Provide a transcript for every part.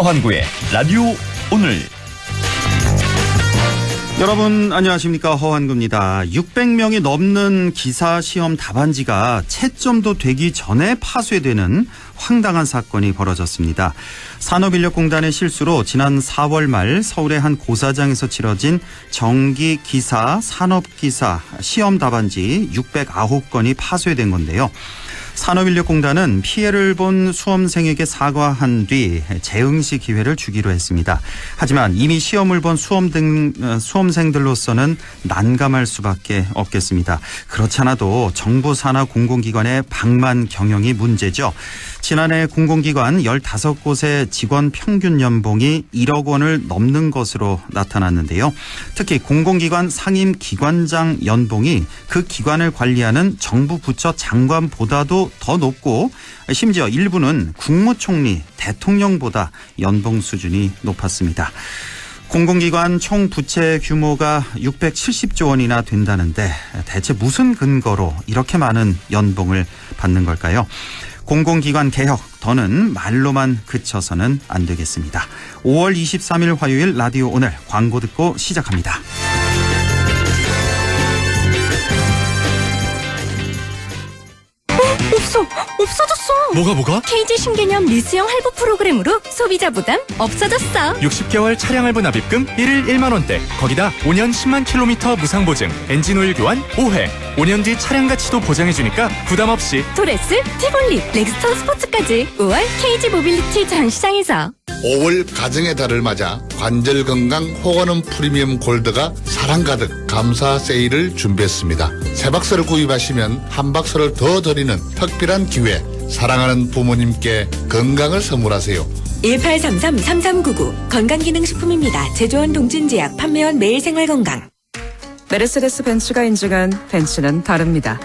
허환구의 라디오 오늘. 여러분 안녕하십니까, 허환구입니다. 600명이 넘는 기사 시험 답안지가 채점도 되기 전에 파쇄되는 황당한 사건이 벌어졌습니다. 산업인력공단의 실수로 지난 4월 말 서울의 한 고사장에서 치러진 정기 기사, 산업기사 시험 답안지 609건이 파쇄된 건데요. 산업인력공단은 피해를 본 수험생에게 사과한 뒤 재응시 기회를 주기로 했습니다. 하지만 이미 시험을 본 수험생들로서는 난감할 수밖에 없겠습니다. 그렇지 않아도 정부 산하 공공기관의 방만 경영이 문제죠. 지난해 공공기관 15곳의 직원 평균 연봉이 1억 원을 넘는 것으로 나타났는데요. 특히 공공기관 상임기관장 연봉이 그 기관을 관리하는 정부 부처 장관보다도 더 높고, 심지어 일부는 국무총리, 대통령보다 연봉 수준이 높았습니다. 공공기관 총 부채 규모가 670조 원이나 된다는데 대체 무슨 근거로 이렇게 많은 연봉을 받는 걸까요? 공공기관 개혁, 더는 말로만 그쳐서는 안 되겠습니다. 5월 23일 화요일 라디오 오늘, 광고 듣고 시작합니다. 없어졌어. 뭐가? KG 신개념 리스형 할부 프로그램으로 소비자 부담 없어졌어. 60개월 차량 할부 납입금 1일 1만 원대. 거기다 5년 10만 킬로미터 무상 보증, 엔진 오일 교환 5회. 5년 뒤 차량 가치도 보장해주니까 부담 없이. 토레스, 티볼리, 렉스턴 스포츠까지 5월 KG 모빌리티 전시장에서. 5월 가정의 달을 맞아 관절 건강 호건음 프리미엄 골드가 사랑 가득 감사 세일을 준비했습니다. 세 박스를 구입하시면 한 박스를 더 드리는 특별한 기회. 사랑하는 부모님께 건강을 선물하세요. 1833-3399 건강기능식품입니다. 제조원 동진제약, 판매원 매일생활건강. 메르세데스 벤츠가 인증한 벤츠는 다릅니다.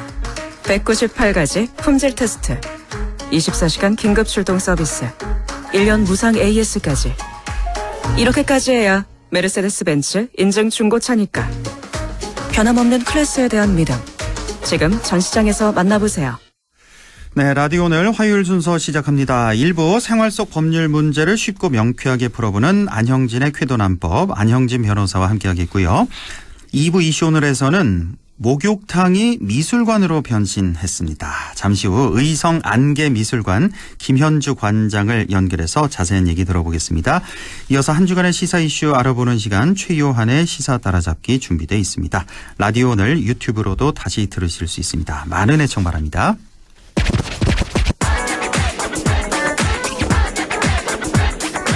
198가지 품질 테스트, 24시간 긴급 출동 서비스, 1년 무상 AS까지. 이렇게까지 해야 메르세데스 벤츠 인증 중고차니까. 변함없는 클래스에 대한 믿음. 지금 전시장에서 만나보세요. 네, 라디오 오늘 화요일 순서 시작합니다. 1부 생활 속 법률 문제를 쉽고 명쾌하게 풀어보는 안형진의 쾌도난법, 안형진 변호사와 함께하겠고요. 2부 이슈 오늘에서는 목욕탕이 미술관으로 변신했습니다. 잠시 후 의성 안개미술관 김현주 관장을 연결해서 자세한 얘기 들어보겠습니다. 이어서 한 주간의 시사 이슈 알아보는 시간, 최요한의 시사 따라잡기 준비되어 있습니다. 라디오 오늘 유튜브로도 다시 들으실 수 있습니다. 많은 애청 바랍니다.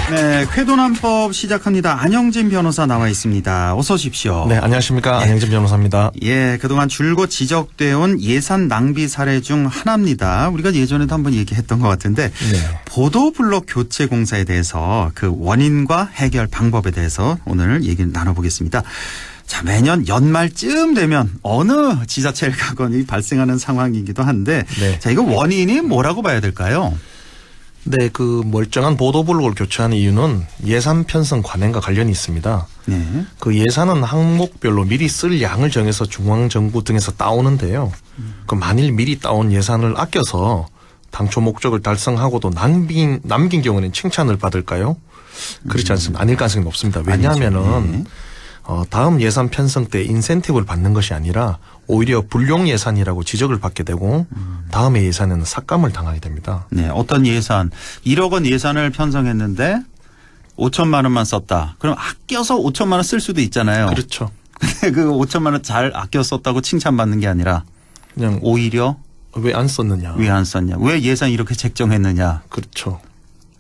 네, 쾌도난법 시작합니다. 안형진 변호사 나와 있습니다. 어서 오십시오. 네, 안녕하십니까. 안형진 변호사입니다. 예, 그동안 줄곧 지적되어 온 예산 낭비 사례 중 하나입니다. 우리가 예전에도 한번 얘기했던 것 같은데, 네. 보도블록 교체 공사에 대해서 그 원인과 해결 방법에 대해서 오늘 얘기를 나눠보겠습니다. 자, 매년 연말쯤 되면 어느 지자체를 가건 발생하는 상황이기도 한데, 네. 자, 이거 원인이 뭐라고 봐야 될까요? 네, 그 멀쩡한 보도블록을 교체하는 이유는 예산 편성 관행과 관련이 있습니다. 네. 그 예산은 항목별로 미리 쓸 양을 정해서 중앙정부 등에서 따오는데요. 그 만일 미리 따온 예산을 아껴서 당초 목적을 달성하고도 남긴 경우는 칭찬을 받을까요? 그렇지 않습니다. 아닐 가능성이 높습니다. 왜냐하면은 다음 예산 편성 때 인센티브를 받는 것이 아니라 오히려 불용 예산이라고 지적을 받게 되고 다음에 예산에는 삭감을 당하게 됩니다. 네, 어떤 예산, 1억 원 예산을 편성했는데 5천만 원만 썼다. 그럼 아껴서 5천만 원 쓸 수도 있잖아요. 그렇죠. 근데 그 5천만 원 잘 아껴 썼다고 칭찬받는 게 아니라 그냥 오히려 왜 안 썼느냐. 왜 안 썼냐. 왜 예산 이렇게 책정했느냐. 그렇죠.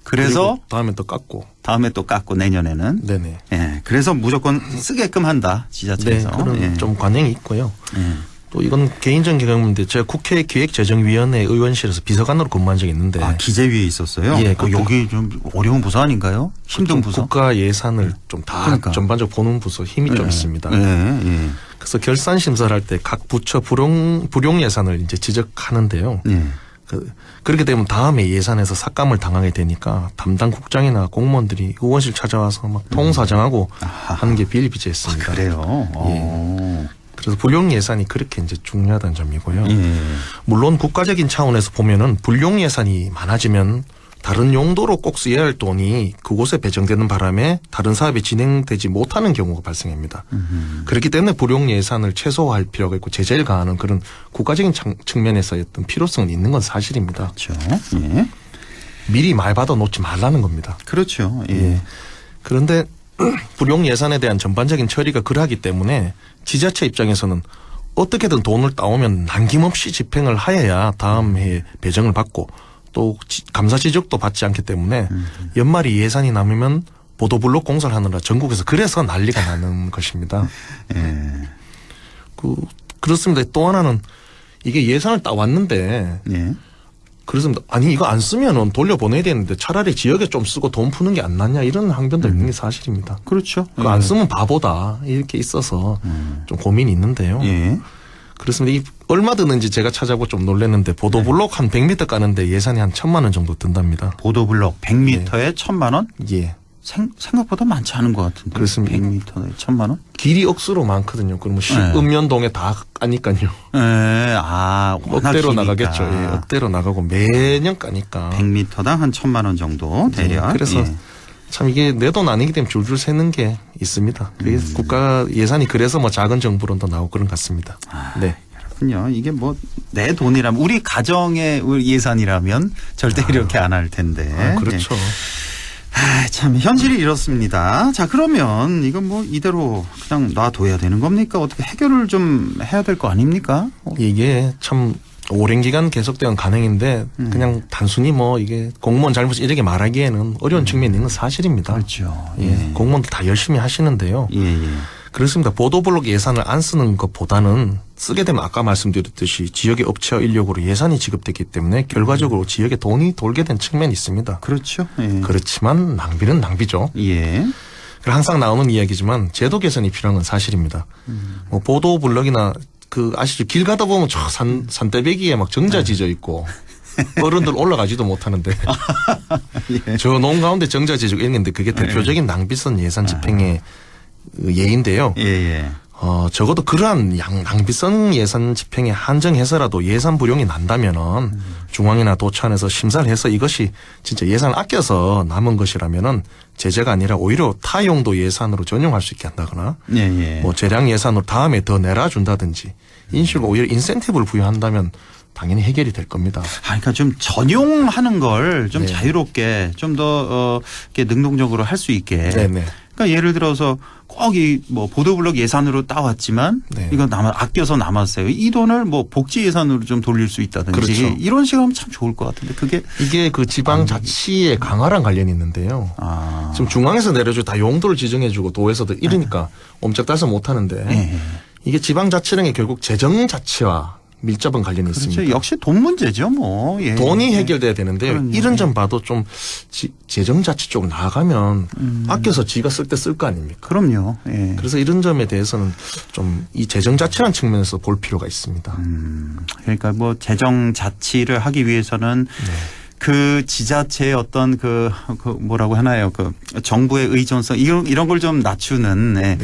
그래서 다음에 또 깎고. 다음에 또 깎고 내년에는. 네네. 예, 그래서 무조건 쓰게끔 한다. 지자체에서. 네, 그런 예. 좀 관행이 있고요. 예. 또 이건 개인적인 경험인데 제가 국회 기획재정위원회 의원실에서 비서관으로 근무한 적이 있는데. 아, 기재위에 있었어요? 예, 여기 좀 어려운 부서 아닌가요? 힘든 부서? 국가 예산을 좀 다 그러니까. 전반적으로 보는 부서 힘이 좀 있습니다. 예. 그래서 결산 심사를 할 때 각 부처 불용 예산을 이제 지적하는데요. 예. 그렇게 되면 다음에 예산에서 삭감을 당하게 되니까 담당 국장이나 공무원들이 의원실 찾아와서 막 통사정하고 하는 게 비일비재했습니다. 아, 그래요? 예. 그래서 불용 예산이 그렇게 이제 중요하다는 점이고요. 예. 물론 국가적인 차원에서 보면은 불용 예산이 많아지면 다른 용도로 꼭 쓰여야 할 돈이 그곳에 배정되는 바람에 다른 사업이 진행되지 못하는 경우가 발생합니다. 그렇기 때문에 불용 예산을 최소화할 필요가 있고 제재를 가하는 그런 국가적인 측면에서의 어떤 필요성은 있는 건 사실입니다. 그렇죠. 예. 미리 말 받아 놓지 말라는 겁니다. 그렇죠. 예. 그런데 불용 예산에 대한 전반적인 처리가 그러하기 때문에 지자체 입장에서는 어떻게든 돈을 따오면 남김없이 집행을 하여야 다음 해에 배정을 받고 또 감사 지적도 받지 않기 때문에 연말이 예산이 남으면 보도블록 공사를 하느라 전국에서 그래서 난리가 나는 것입니다. 예. 그렇습니다. 또 하나는 이게 예산을 따왔는데 예. 그렇습니다. 아니 이거 안 쓰면은 돌려보내야 되는데 차라리 지역에 좀 쓰고 돈 푸는 게 안 낫냐 이런 항변도 있는 게 사실입니다. 그렇죠. 그거 안 쓰면 바보다 이렇게 있어서 좀 고민이 있는데요. 예. 그렇습니다. 이 얼마 드는지 제가 찾아보고 좀 놀랐는데 보도블록 한 100m 까는데 예산이 한 1,000만 원 정도 든답니다. 보도블록 100m에 1,000만 원? 예. 생각보다 많지 않은 것 같은데. 그렇습니다. 100m에 1,000만 원? 길이 억수로 많거든요. 그러면 네. 읍면동에 다 까니까요. 예. 아, 워낙 억대로 기니까. 나가겠죠. 예. 억대로 나가고 매년 까니까. 100m당 한 1,000만 원 정도 대략. 예. 그래서 예. 참 이게 내 돈 아니기 때문에 줄줄 새는 게 있습니다. 그게 국가 예산이 그래서 뭐 작은 정부론도 나오고 그런 것 같습니다. 네. 그렇군요. 이게 뭐 내 돈이라면 우리 가정의 우리 예산이라면 절대 이렇게 안 할 텐데. 아, 그렇죠. 참 현실이 이렇습니다. 자, 그러면 이건 뭐 이대로 그냥 놔둬야 되는 겁니까? 어떻게 해결을 좀 해야 될 거 아닙니까? 이게 참 오랜 기간 계속되는 간행인데 그냥 단순히 뭐 이게 공무원 잘못 이렇게 말하기에는 어려운 측면이 있는 건 사실입니다. 그렇죠. 예. 공무원들 다 열심히 하시는데요. 예, 예. 그렇습니다. 보도블록 예산을 안 쓰는 것보다는 쓰게 되면 아까 말씀드렸듯이 지역의 업체와 인력으로 예산이 지급되기 때문에 결과적으로 지역에 돈이 돌게 된 측면이 있습니다. 그렇죠. 예. 그렇지만 낭비는 낭비죠. 예. 항상 나오는 이야기지만 제도 개선이 필요한 건 사실입니다. 뭐 보도블록이나 아시죠? 길 가다 보면 저 산대배기에 막 정자 지져 있고 어른들 올라가지도 못하는데 예. 저 농 가운데 정자 지져 있는데 그게 대표적인 낭비성 예산 집행의 예인데요. 예, 예. 적어도 그러한 낭비성 예산 집행에 한정해서라도 예산 불용이 난다면은 중앙이나 도처안에서 심사를 해서 이것이 진짜 예산을 아껴서 남은 것이라면은 제재가 아니라 오히려 타용도 예산으로 전용할 수 있게 한다거나 예, 예. 뭐 재량 예산으로 다음에 더 내라준다든지 이런 식으로 오히려 인센티브를 부여한다면 당연히 해결이 될 겁니다. 그러니까 좀 전용하는 걸 좀 네. 자유롭게 좀 더 이렇게 능동적으로 할 수 있게. 네네. 그러니까 예를 들어서 꼭 이 뭐 보도블록 예산으로 따왔지만 네. 이거 아껴서 남았어요. 이 돈을 뭐 복지 예산으로 좀 돌릴 수 있다든지 그렇죠. 이런 식으로 하면 참 좋을 것 같은데 그게 이게 그 지방자치의 강화랑 관련이 있는데요. 아. 지금 중앙에서 내려주고 다 용도를 지정해주고 도에서도 이러니까 엄짝달싹 못하는데 예. 이게 지방자치라는 게 결국 재정자치와 밀접한 관련이 그렇죠. 있습니다. 역시 돈 문제죠, 뭐. 예. 돈이 해결돼야 되는데 그럼요. 이런 점 봐도 좀 재정자치 쪽으로 나가면 아껴서 지가 쓸 때 쓸 거 아닙니까? 그럼요. 예. 그래서 이런 점에 대해서는 좀 이 재정자치라는 측면에서 볼 필요가 있습니다. 그러니까 뭐 재정 자치를 하기 위해서는 그 지자체의 어떤 그 뭐라고 하나요? 그 정부의 의존성 이런 걸 좀 낮추는 네.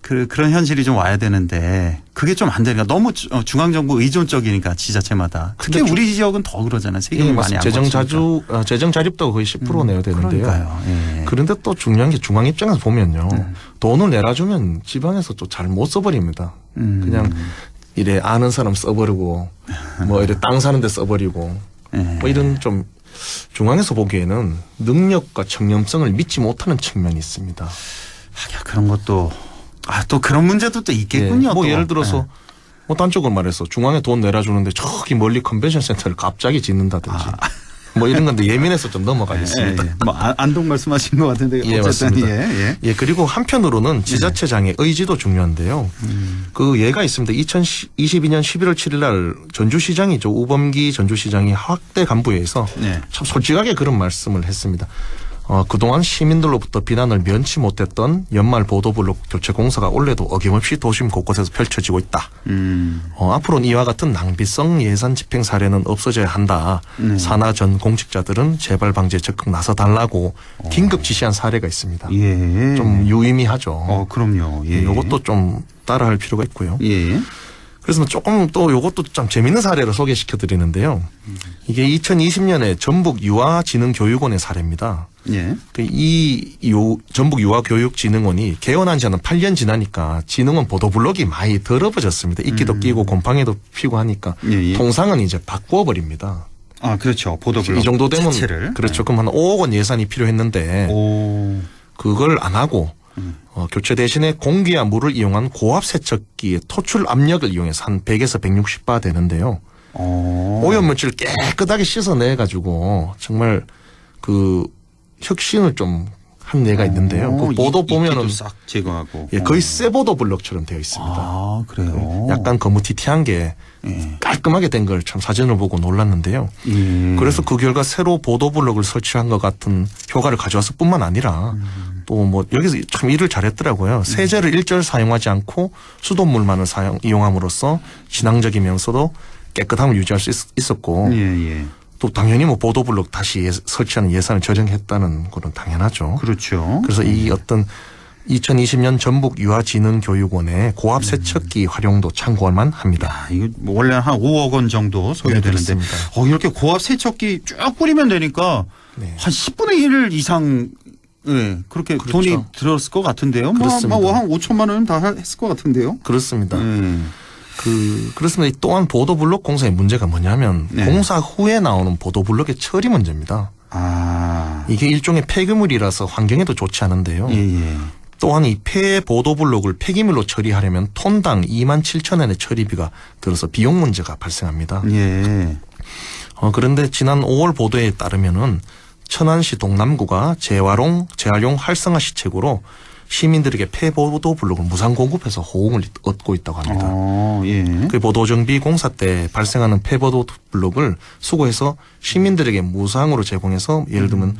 그런 현실이 좀 와야 되는데 그게 좀 안 되니까 너무 중앙정부 의존적이니까 지자체마다 특히 우리 지역은 더 그러잖아요. 세금이 많이 안 재정 자립도 거의 10% 내야 되는데요. 그러니까요. 예. 그런데 또 중요한 게 중앙 입장에서 보면요. 돈을 내라주면 지방에서 또 잘 못 써버립니다. 그냥 이래 아는 사람 써버리고 뭐 이래 땅 사는 데 써버리고 예. 뭐 이런 좀 중앙에서 보기에는 능력과 청렴성을 믿지 못하는 측면이 있습니다. 그런 것도 또 그런 문제도 또 있겠군요. 뭐 또. 예를 들어서 뭐 단적으로 말해서 중앙에 돈 내라주는데 저기 멀리 컨벤션 센터를 갑자기 짓는다든지 뭐 이런 건데 예민해서 좀 넘어가겠습니다. 예. 뭐 안동 말씀하신 것 같은데 예, 어쨌든 맞습니다. 예, 그리고 한편으로는 지자체장의 의지도 중요한데요. 그 예가 있습니다. 2022년 11월 7일 날 전주시장이죠. 우범기 전주시장이 학대 간부회에서 네. 참 솔직하게 그런 말씀을 했습니다. 그동안 시민들로부터 비난을 면치 못했던 연말 보도블록 교체 공사가 올해도 어김없이 도심 곳곳에서 펼쳐지고 있다. 앞으로는 이와 같은 낭비성 예산 집행 사례는 없어져야 한다. 산하 전 공직자들은 재발 방지에 적극 나서달라고 긴급 지시한 사례가 있습니다. 예. 좀 유의미하죠. 그럼요. 예. 이것도 좀 따라할 필요가 있고요. 예. 그래서 조금 또 요것도 좀 재밌는 사례를 소개시켜 드리는데요. 이게 2020년에 전북 유아진흥교육원의 사례입니다. 예. 전북 유아교육진흥원이 개원한 지 한 8년 지나니까 진흥원 보도블록이 많이 더러워졌습니다. 이끼도 끼고 곰팡이도 피고 하니까 예. 통상은 이제 바꾸어 버립니다. 아, 그렇죠. 보도블록 이 정도 되면 자체를. 그렇죠. 그럼 한 5억 원 예산이 필요했는데 오. 그걸 안 하고 교체 대신에 공기와 물을 이용한 고압 세척기의 토출 압력을 이용해서 한 100에서 160바 되는데요. 오염물질을 깨끗하게 씻어내 가지고 정말 그 혁신을 좀 한 예가 있는데요. 그 보도 보면은 싹 제거하고. 예, 거의 쇠보도 블럭처럼 되어 있습니다. 아, 그래요. 약간 거무튀튀한 게 깔끔하게 된 걸 참 사진을 보고 놀랐는데요. 그래서 그 결과 새로 보도 블럭을 설치한 것 같은 효과를 가져왔을 뿐만 아니라 또 뭐 여기서 참 일을 잘했더라고요. 세제를 일절 사용하지 않고 수돗물만을 이용함으로써 진앙적이면서도 깨끗함을 유지할 수 있었고 예. 또 당연히 뭐 보도블록 다시 설치하는 예산을 절약했다는 거는 당연하죠. 그렇죠. 그래서 이 어떤 2020년 전북 유아진흥교육원의 고압 세척기 활용도 참고할 합니다. 이거 원래 한 5억 원 정도 소요되는데 네, 이렇게 고압 세척기 쭉 뿌리면 되니까 네. 한 10분의 1 이상 그렇게 그렇죠. 돈이 들었을 것 같은데요. 그렇습니다. 한 5천만 원 다 했을 것 같은데요. 그렇습니다. 그렇습니다. 또한 보도블록 공사의 문제가 뭐냐면 공사 후에 나오는 보도블록의 처리 문제입니다. 아. 이게 일종의 폐기물이라서 환경에도 좋지 않은데요. 예. 또한 이 폐 보도블록을 폐기물로 처리하려면 톤당 27,000원의 처리비가 들어서 비용 문제가 발생합니다. 예. 그런데 지난 5월 보도에 따르면은 천안시 동남구가 재활용 활성화 시책으로 시민들에게 폐보도 블록을 무상 공급해서 호응을 얻고 있다고 합니다. 예. 그 보도정비 공사 때 발생하는 폐보도 블록을 수거해서 시민들에게 무상으로 제공해서 예를 들면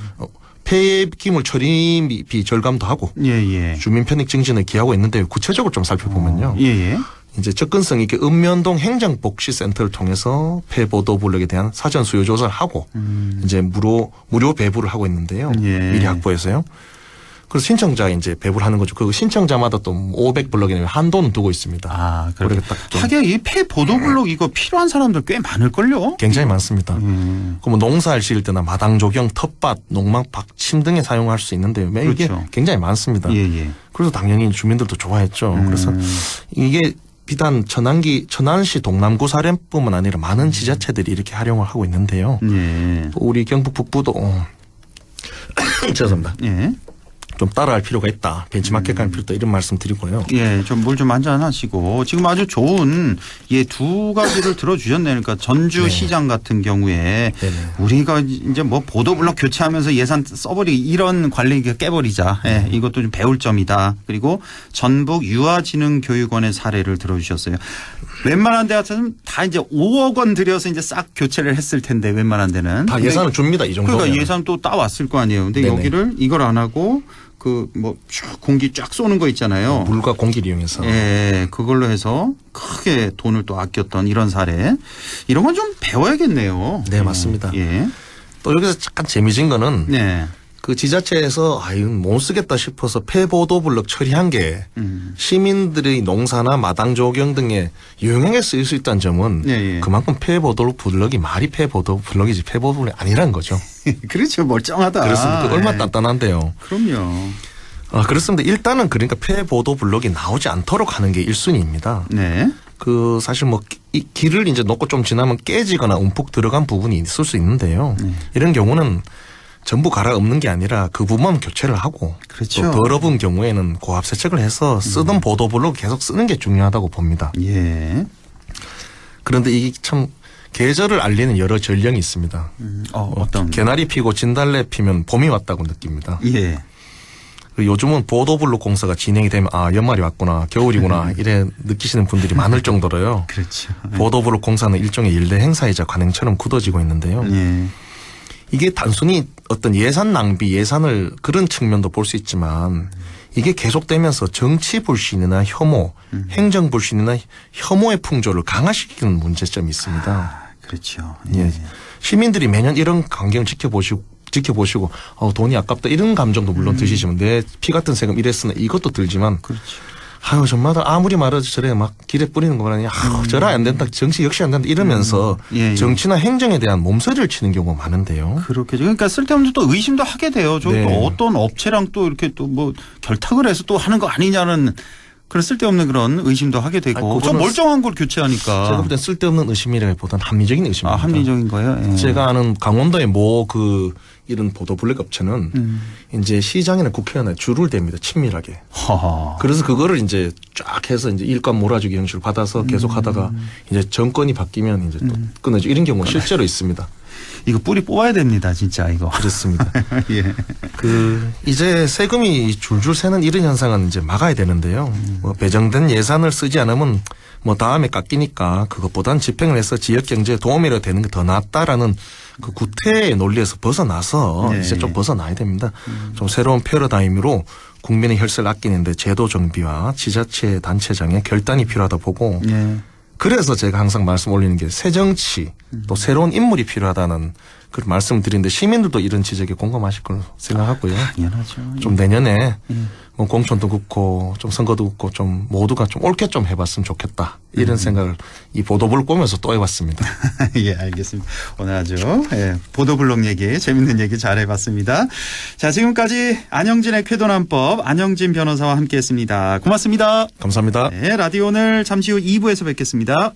폐기물 처리비 절감도 하고 예. 주민 편익 증진을 기하고 있는데 구체적으로 좀 살펴보면요. 예. 이제 접근성 있게 읍면동 행정복지센터를 통해서 폐보도 블록에 대한 사전 수요 조사를 하고 이제 무료 배부를 하고 있는데요. 예. 미리 확보해서요. 그래서 신청자 이제 배부를 하는 거죠. 그 신청자마다 또 500블럭이나 한도는 두고 있습니다. 아, 그렇게 딱 좀 하긴 이 폐 보도블록 이거 필요한 사람들 꽤 많을걸요? 굉장히 많습니다. 그럼 농사를 지을 때나 마당 조경, 텃밭, 농막, 박침 등에 사용할 수 있는데요. 이게 그렇죠. 굉장히 많습니다. 예. 그래서 당연히 주민들도 좋아했죠. 그래서 이게 비단 천안시 동남구 사례뿐만 아니라 많은 지자체들이 이렇게 활용을 하고 있는데요. 예. 또 우리 경북 북부도 죄송합니다. 예. 좀 따라할 필요가 있다. 벤치마켓 갈 필요가 있다. 이런 말씀 드리고요. 예, 좀 물 좀 한잔 하시고 지금 아주 좋은 두 가지를 들어주셨네요. 그러니까 전주시장 같은 경우에 우리가 이제 뭐 보도블록 교체하면서 예산 써버리기 이런 관리 깨버리자. 예, 이것도 좀 배울 점이다. 그리고 전북 유아진흥교육원의 사례를 들어주셨어요. 웬만한 데 같으면 다 이제 5억 원 들여서 이제 싹 교체를 했을 텐데 웬만한 데는 다 예산을 줍니다. 이 정도면. 그러니까 예산 또 따왔을 거 아니에요. 근데 여기를 이걸 안 하고 공기 쫙 쏘는 거 있잖아요. 물과 공기를 이용해서. 예, 그걸로 해서 크게 돈을 또 아꼈던 이런 사례. 이런 건 좀 배워야겠네요. 네, 맞습니다. 예. 또 여기서 잠깐 재미진 거는 네. 그 지자체에서 이건 못 쓰겠다 싶어서 폐보도블럭 처리한 게 시민들의 농사나 마당 조경 등에 유용하게 쓰일 수 있다는 점은 그만큼 폐보도블럭이 말이 폐보도블럭이지 폐보도블럭이 아니라는 거죠. 그렇죠. 멀쩡하다. 그렇습니다. 얼마나 단단한데요. 그럼요. 그렇습니다. 일단은 그러니까 폐보도블럭이 나오지 않도록 하는 게 1순위입니다. 네. 그 사실 이 길을 이제 놓고 좀 지나면 깨지거나 움푹 들어간 부분이 있을 수 있는데요. 이런 경우는 전부 갈아엎는 게 아니라 그 부분만 교체를 하고 그렇죠. 또 더러운 경우에는 고압 세척을 해서 쓰던 보도블록 계속 쓰는 게 중요하다고 봅니다. 예. 그런데 이게 참 계절을 알리는 여러 전령이 있습니다. 어떤? 개나리 피고 진달래 피면 봄이 왔다고 느낍니다. 예. 요즘은 보도블록 공사가 진행이 되면 연말이 왔구나, 겨울이구나 이래 느끼시는 분들이 많을 정도로요. 그렇죠. 보도블록 공사는 일종의 일대 행사이자 관행처럼 굳어지고 있는데요. 예. 이게 단순히 어떤 예산 낭비, 예산을 그런 측면도 볼 수 있지만 이게 계속되면서 정치 불신이나 혐오, 행정 불신이나 혐오의 풍조를 강화시키는 문제점이 있습니다. 그렇죠. 예. 시민들이 매년 이런 광경을 지켜보시고 돈이 아깝다 이런 감정도 물론 드시지만 내 피 같은 세금 이랬으나 이것도 들지만 그렇죠. 아유, 전마다 아무리 말해도 저래 막 길에 뿌리는 거 보니, 저래 안 된다. 정치 역시 안 된다. 이러면서 예. 정치나 행정에 대한 몸서리를 치는 경우가 많은데요. 그렇겠죠. 그러니까 쓸데없는 또 의심도 하게 돼요. 저 네. 또 어떤 업체랑 또 이렇게 또 뭐 결탁을 해서 또 하는 거 아니냐는 그런 쓸데없는 그런 의심도 하게 되고. 아니, 저 그거는 멀쩡한 걸 교체하니까. 제가 볼 땐 쓸데없는 의심이라기보다는 합리적인 의심입니다. 아, 합리적인 거예요? 예. 제가 아는 강원도의 이런 보도 블랙 업체는 이제 시장이나 국회의원에 줄을 댑니다. 친밀하게. 허허. 그래서 그거를 이제 쫙 해서 이제 일감 몰아주기 형식으로 받아서 계속 하다가 이제 정권이 바뀌면 이제 또 끊어지고 이런 경우가 실제로 있습니다. 이거 뿌리 뽑아야 됩니다, 진짜 이거. 그렇습니다. 예. 이제 세금이 줄줄 새는 이런 현상은 이제 막아야 되는데요. 뭐 배정된 예산을 쓰지 않으면 뭐 다음에 깎이니까 그것보단 집행을 해서 지역 경제에 도움이라도 되는 게 더 낫다라는 그 구태의 논리에서 벗어나서 네. 이제 좀 벗어나야 됩니다. 좀 새로운 패러다임으로 국민의 혈세를 아끼는데 제도 정비와 지자체 단체장의 결단이 필요하다 보고 예. 그래서 제가 항상 말씀 올리는 게 새정치 또 새로운 인물이 필요하다는 그런 말씀을 드리는데 시민들도 이런 지적에 공감하실 거로 생각하고요. 당연하죠. 좀 내년에 뭐 공천도 긋고 좀 선거도 긋고 좀 모두가 좀 옳게 좀 해봤으면 좋겠다. 이런 생각을 이 보도블록 보면서 또 해봤습니다. 예, 알겠습니다. 오늘 아주 보도블록 얘기, 재밌는 얘기 잘 해봤습니다. 자, 지금까지 안영진의 쾌도난법 안영진 변호사와 함께했습니다. 고맙습니다. 감사합니다. 네, 라디오 오늘 잠시 후 2부에서 뵙겠습니다.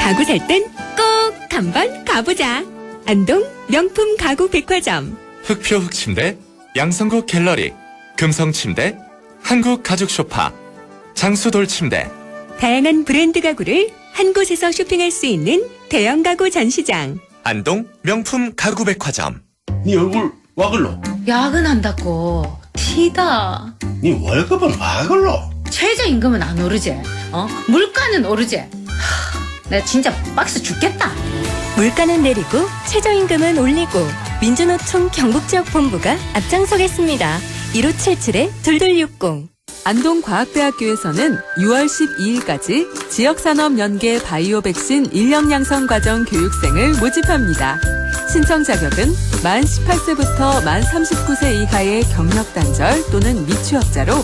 가구 살 땐 꼭 한번 가보자. 안동 명품 가구 백화점. 흑표 흑침대, 양성국 갤러리, 금성침대, 한국 가죽 소파, 장수돌 침대. 다양한 브랜드 가구를 한 곳에서 쇼핑할 수 있는 대형 가구 전시장. 안동 명품 가구 백화점. 네 얼굴 와 글로? 야근한다고 티다. 네 월급은 와 글로? 최저임금은 안 오르지. 물가는 오르지. 내가 진짜 박스 죽겠다. 물가는 내리고 최저임금은 올리고 민주노총 경북지역본부가 앞장서겠습니다. 1577-2260 안동과학대학교에서는 6월 12일까지 지역산업연계 바이오 백신 인력 양성 과정 교육생을 모집합니다. 신청 자격은 만 18세부터 만 39세 이하의 경력단절 또는 미취업자로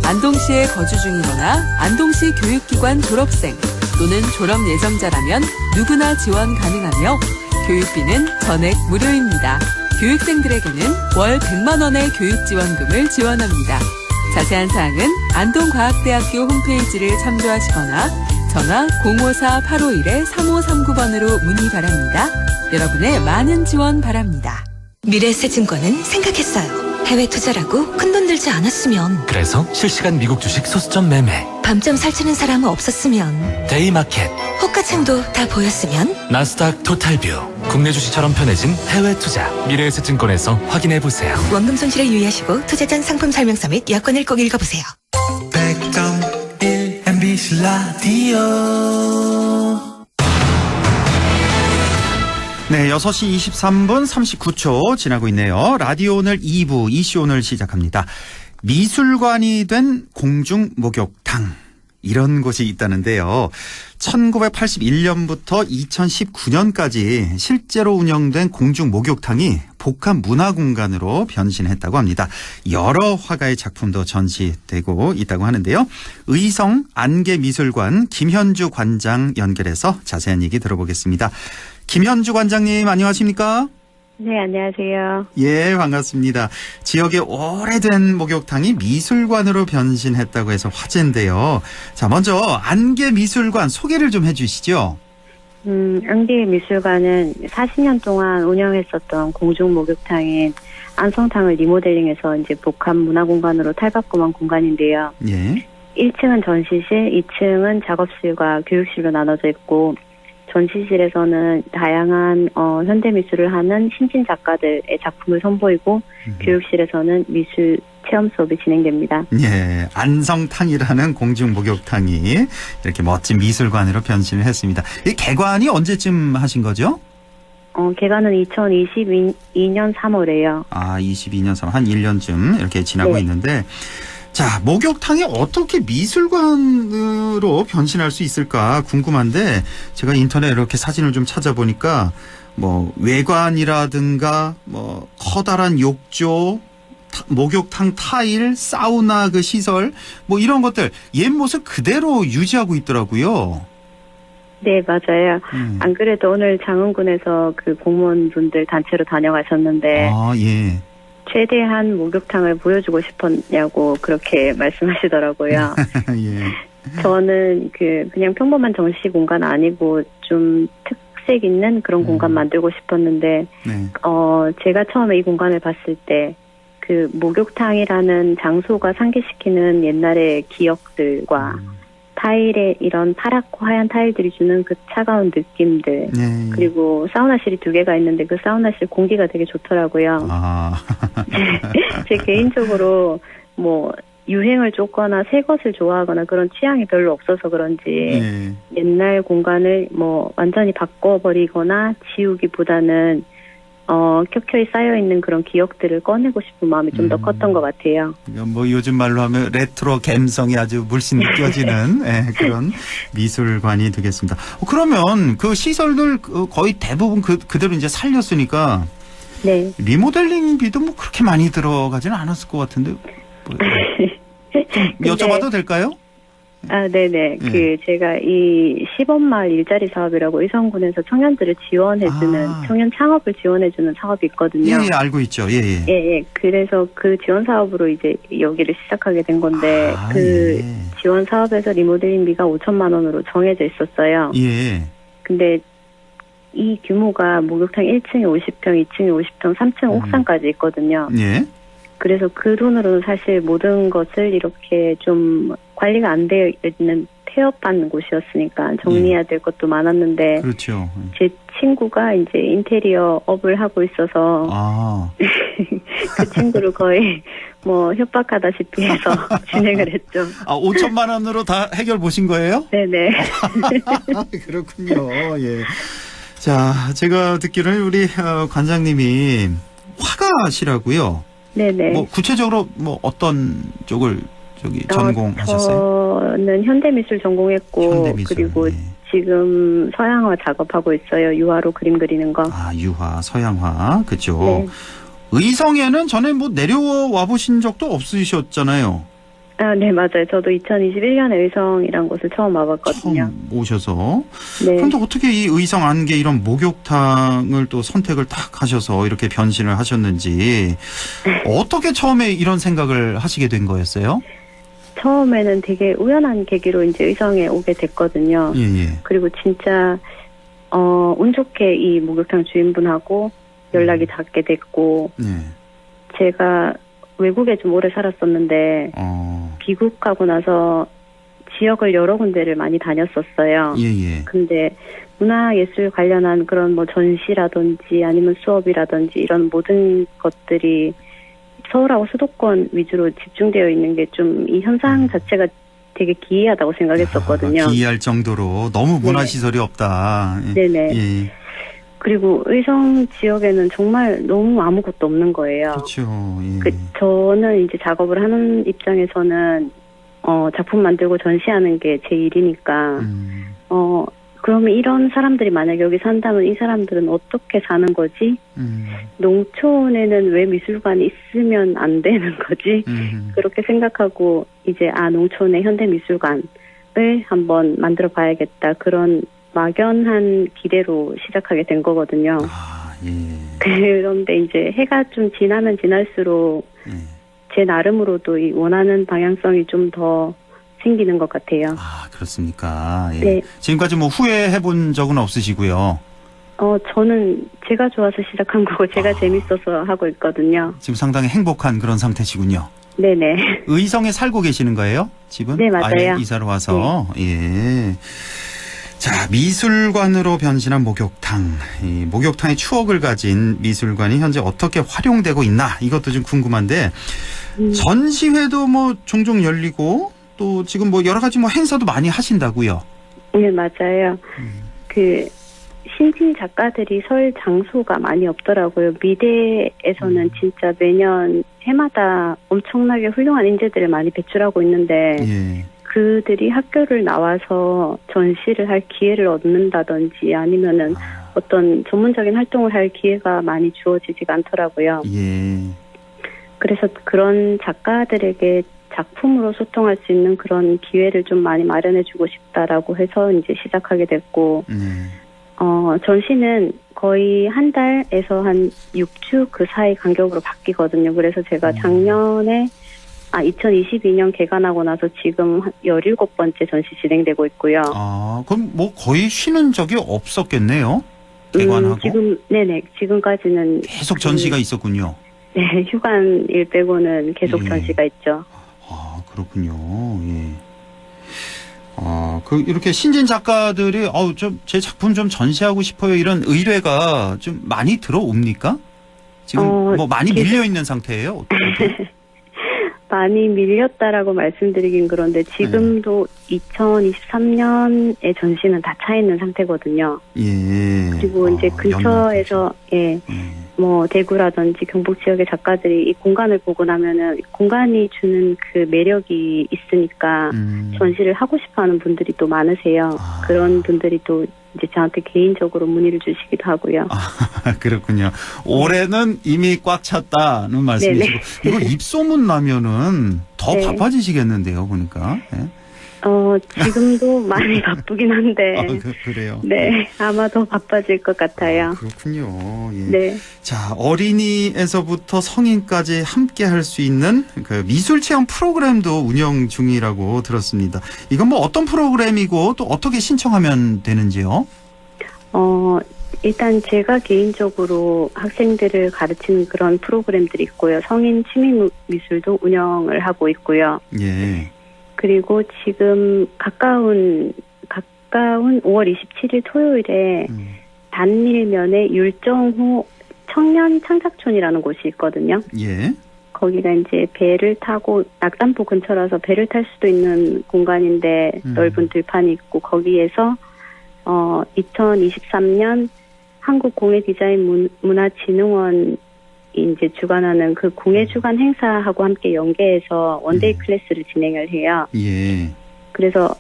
안동시에 거주 중이거나 안동시 교육기관 졸업생 또는 졸업 예정자라면 누구나 지원 가능하며 교육비는 전액 무료입니다. 교육생들에게는 월 100만 원의 교육지원금을 지원합니다. 자세한 사항은 안동과학대학교 홈페이지를 참조하시거나 전화 054-851-3539번으로 문의 바랍니다. 여러분의 많은 지원 바랍니다. 미래에셋증권은 생각했어요. 해외 투자라고 큰돈 들지 않았으면, 그래서 실시간 미국 주식 소수점 매매, 밤점 설치는 사람 없었으면, 데이마켓, 호가창도 다 보였으면, 나스닥 토탈뷰, 국내 주식처럼 편해진 해외 투자. 미래에셋증권에서 확인해보세요. 원금 손실에 유의하시고 투자 전 상품 설명서 및 여건을 꼭 읽어보세요. 100.1 MBC 라디오. 네, 6시 23분 39초 지나고 있네요. 라디오 오늘 2부 이슈 오늘 시작합니다. 미술관이 된 공중 목욕탕. 이런 곳이 있다는데요. 1981년부터 2019년까지 실제로 운영된 공중 목욕탕이 복합 문화공간으로 변신했다고 합니다. 여러 화가의 작품도 전시되고 있다고 하는데요. 의성 안개미술관 김현주 관장 연결해서 자세한 얘기 들어보겠습니다. 김현주 관장님 안녕하십니까? 네, 안녕하세요. 예, 반갑습니다. 지역의 오래된 목욕탕이 미술관으로 변신했다고 해서 화제인데요. 자, 먼저 안개미술관 소개를 좀 해주시죠. 안개미술관은 40년 동안 운영했었던 공중 목욕탕인 안성탕을 리모델링해서 이제 복합 문화공간으로 탈바꿈한 공간인데요. 예. 1층은 전시실, 2층은 작업실과 교육실로 나눠져 있고, 전시실에서는 다양한 현대미술을 하는 신진 작가들의 작품을 선보이고 교육실에서는 미술 체험 수업이 진행됩니다. 예, 안성탕이라는 공중 목욕탕이 이렇게 멋진 미술관으로 변신을 했습니다. 이 개관이 언제쯤 하신 거죠? 개관은 2022년 3월에요. 아, 22년 3월 한 1년쯤 이렇게 지나고 네. 있는데 자, 목욕탕이 어떻게 미술관으로 변신할 수 있을까 궁금한데 제가 인터넷에 이렇게 사진을 좀 찾아보니까 뭐 외관이라든가 뭐 커다란 욕조, 목욕탕 타일, 사우나 그 시설 뭐 이런 것들 옛 모습 그대로 유지하고 있더라고요. 네, 맞아요. 안 그래도 오늘 장흥군에서 그 공무원분들 단체로 다녀가셨는데 아, 예. 최대한 목욕탕을 보여주고 싶었냐고 그렇게 말씀하시더라고요. 예. 저는 그냥 평범한 전시 공간 아니고 좀 특색 있는 그런 공간 만들고 싶었는데 네. 제가 처음에 이 공간을 봤을 때 그 목욕탕이라는 장소가 상기시키는 옛날의 기억들과 타일에 이런 파랗고 하얀 타일들이 주는 그 차가운 느낌들 네. 그리고 사우나실이 2개가 있는데 그 사우나실 공기가 되게 좋더라고요. 아. 제 개인적으로 뭐 유행을 쫓거나 새 것을 좋아하거나 그런 취향이 별로 없어서 그런지 네. 옛날 공간을 뭐 완전히 바꿔버리거나 지우기보다는 켜켜이 쌓여있는 그런 기억들을 꺼내고 싶은 마음이 좀 더 컸던 것 같아요. 뭐 요즘 말로 하면 레트로 감성이 아주 물씬 느껴지는 예, 그런 미술관이 되겠습니다. 그러면 그 시설들 거의 대부분 그대로 이제 살렸으니까 네. 리모델링비도 뭐 그렇게 많이 들어가지는 않았을 것 같은데 뭐 좀 여쭤봐도 될까요? 아, 네네. 제가 이 시범마을 일자리 사업이라고 의성군에서 청년들을 지원해주는, 청년 창업을 지원해주는 사업이 있거든요. 예, 알고 있죠. 예, 예. 예. 그래서 그 지원 사업으로 이제 여기를 시작하게 된 건데, 지원 사업에서 리모델링비가 5천만 원으로 정해져 있었어요. 예. 근데 이 규모가 목욕탕 1층에 50평, 2층에 50평, 3층 옥상까지 있거든요. 예. 그래서 그 돈으로는 사실 모든 것을 이렇게 좀 관리가 안 되어 있는 폐업한 곳이었으니까 정리해야 될 것도 많았는데 그렇죠. 제 친구가 이제 인테리어 업을 하고 있어서 그 친구를 거의 뭐 협박하다시피 해서 진행을 했죠. 5천만 원으로 다 해결 보신 거예요? 네네. 그렇군요. 예. 자, 제가 듣기로는 우리 관장님이 화가시라고요. 네네. 뭐 구체적으로 뭐 어떤 쪽을 전공하셨어요? 저는 현대미술 전공했고 현대미술, 그리고 지금 서양화 작업하고 있어요. 유화로 그림 그리는 거. 아, 유화, 서양화, 그죠. 네. 의성에는 전에 뭐 내려와 보신 적도 없으셨잖아요. 아, 네, 맞아요. 저도 2021년에 의성이란 곳을 처음 와봤거든요. 처음 오셔서. 네. 그런데 어떻게 이 의성 안개 이런 목욕탕을 또 선택을 딱 하셔서 이렇게 변신을 하셨는지 어떻게 처음에 이런 생각을 하시게 된 거였어요? 처음에는 되게 우연한 계기로 이제 의성에 오게 됐거든요. 예, 예. 그리고 진짜 운 좋게 이 목욕탕 주인분하고 연락이 닿게 됐고 제가 외국에 좀 오래 살았었는데 귀국하고 나서 지역을 여러 군데를 많이 다녔었어요. 예. 근데 문화예술 관련한 그런 뭐 전시라든지 아니면 수업이라든지 이런 모든 것들이 서울하고 수도권 위주로 집중되어 있는 게 좀 이 현상 자체가 되게 기이하다고 생각했었거든요. 기이할 정도로 너무 문화시설이 없다. 네네. 예. 그리고 의성 지역에는 정말 너무 아무것도 없는 거예요. 그렇죠. 예. 저는 이제 작업을 하는 입장에서는 작품 만들고 전시하는 게 제 일이니까 그러면 이런 사람들이 만약에 여기 산다면 이 사람들은 어떻게 사는 거지? 농촌에는 왜 미술관이 있으면 안 되는 거지? 그렇게 생각하고 이제 농촌에 현대미술관을 한번 만들어 봐야겠다. 그런 막연한 기대로 시작하게 된 거거든요. 그런데 이제 해가 좀 지나면 지날수록 제 나름으로도 이 원하는 방향성이 좀 더 생기는 것 같아요. 그렇습니까? 예. 네. 지금까지 뭐 후회해 본 적은 없으시고요. 저는 제가 좋아서 시작한 거고 제가 재밌어서 하고 있거든요. 지금 상당히 행복한 그런 상태시군요. 네네. 의성에 살고 계시는 거예요? 집은? 네, 맞아요. 아예 이사를 와서. 예. 자, 미술관으로 변신한 목욕탕. 이 목욕탕의 추억을 가진 미술관이 현재 어떻게 활용되고 있나? 이것도 좀 궁금한데 전시회도 뭐 종종 열리고 또 지금 뭐 여러 가지 뭐 행사도 많이 하신다고요? 네, 맞아요. 신진 작가들이 설 장소가 많이 없더라고요. 미대에서는 진짜 매년 해마다 엄청나게 훌륭한 인재들을 많이 배출하고 있는데 예. 그들이 학교를 나와서 전시를 할 기회를 얻는다든지 아니면은 어떤 전문적인 활동을 할 기회가 많이 주어지지가 않더라고요. 예. 그래서 그런 작가들에게 작품으로 소통할 수 있는 그런 기회를 좀 많이 마련해주고 싶다라고 해서 이제 시작하게 됐고, 전시는 거의 한 달에서 한 6주 그 사이 간격으로 바뀌거든요. 그래서 제가 작년에 2022년 개관하고 나서 지금 17번째 전시 진행되고 있고요. 아, 그럼 뭐 거의 쉬는 적이 없었겠네요? 개관하고? 지금까지는. 계속 전시가 있었군요. 네, 휴관일 빼고는 계속 전시가 있죠. 아, 그렇군요. 예. 이렇게 신진 작가들이, 제 작품 좀 전시하고 싶어요. 이런 의뢰가 좀 많이 들어옵니까? 지금 뭐 많이 밀려있는 상태예요? 많이 밀렸다라고 말씀드리긴 그런데 지금도 2023년에 전시는 다 차 있는 상태거든요. 예. 그리고 이제 근처에서 뭐 대구라든지 경북 지역의 작가들이 이 공간을 보고 나면은 공간이 주는 그 매력이 있으니까 전시를 하고 싶어하는 분들이 또 많으세요. 그런 분들이 또 이제 저한테 개인적으로 문의를 주시기도 하고요. 그렇군요. 올해는 이미 꽉 찼다는 말씀이시고 이거 입소문 나면은 더 바빠지시겠는데요, 보니까. 네. 지금도 많이 바쁘긴 한데. 그래요? 네, 아마 더 바빠질 것 같아요. 그렇군요. 예. 네. 자, 어린이에서부터 성인까지 함께 할 수 있는 그 미술 체험 프로그램도 운영 중이라고 들었습니다. 이건 뭐 어떤 프로그램이고 또 어떻게 신청하면 되는지요? 일단 제가 개인적으로 학생들을 가르치는 그런 프로그램들이 있고요. 성인 취미 미술도 운영을 하고 있고요. 예. 그리고 지금 가까운 5월 27일 토요일에 단밀면에 율정호 청년 창작촌이라는 곳이 있거든요. 예. 거기가 이제 배를 타고 낙산포 근처라서 배를 탈 수도 있는 공간인데 넓은 들판이 있고 거기에서 2023년 한국공예디자인문화진흥원이 이제 주관하는 그 공예주간 행사하고 함께 연계해서 원데이 클래스를 진행을 해요. 예. 그래서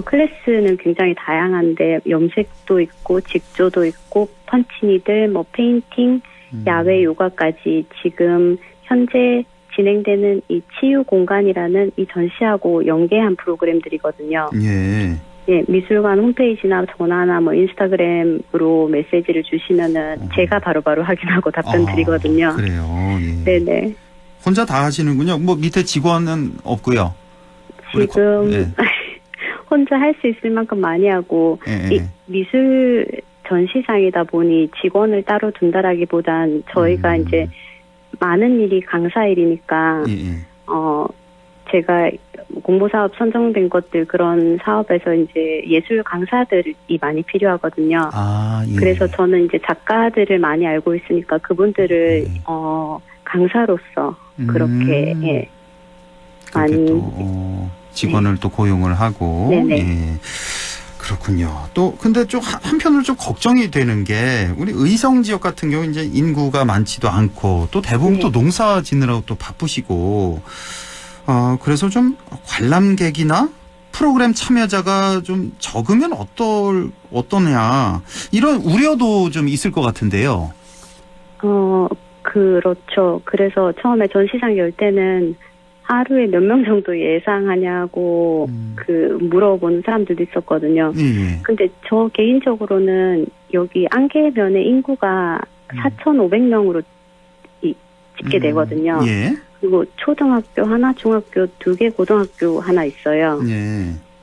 클래스는 굉장히 다양한데 염색도 있고 직조도 있고 펀치니들, 뭐 페인팅, 야외 요가까지 지금 현재 진행되는 이 치유 공간이라는 이 전시하고 연계한 프로그램들이거든요. 예. 예, 미술관 홈페이지나 전화나 뭐 인스타그램으로 메시지를 주시면은 제가 바로바로 확인하고 답변 드리거든요. 그래요. 예. 네네. 혼자 다 하시는군요. 뭐 밑에 직원은 없고요. 지금 혼자 할 수 있을 만큼 많이 하고 이 미술 전시장이다 보니 직원을 따로 둔다라기보단 저희가 이제 많은 일이 강사 일이니까 제가 공모사업 선정된 것들 그런 사업에서 이제 예술 강사들이 많이 필요하거든요. 그래서 저는 이제 작가들을 많이 알고 있으니까 그분들을 강사로서 그렇게 많이 또, 직원을 또 고용을 하고. 예. 그렇군요. 또 근데 좀 한편으로 좀 걱정이 되는 게 우리 의성 지역 같은 경우 이제 인구가 많지도 않고 또 대부분 또 농사 짓느라고 또 바쁘시고 그래서 좀 관람객이나 프로그램 참여자가 좀 적으면 어떠냐 이런 우려도 좀 있을 것 같은데요. 그렇죠. 그래서 처음에 전시장 열 때는 하루에 몇 명 정도 예상하냐고 물어보는 사람들도 있었거든요. 근데 저 개인적으로는 여기 안개면의 인구가 4,500명으로 집계 되거든요. 그리고 초등학교 하나, 중학교 2개, 고등학교 하나 있어요.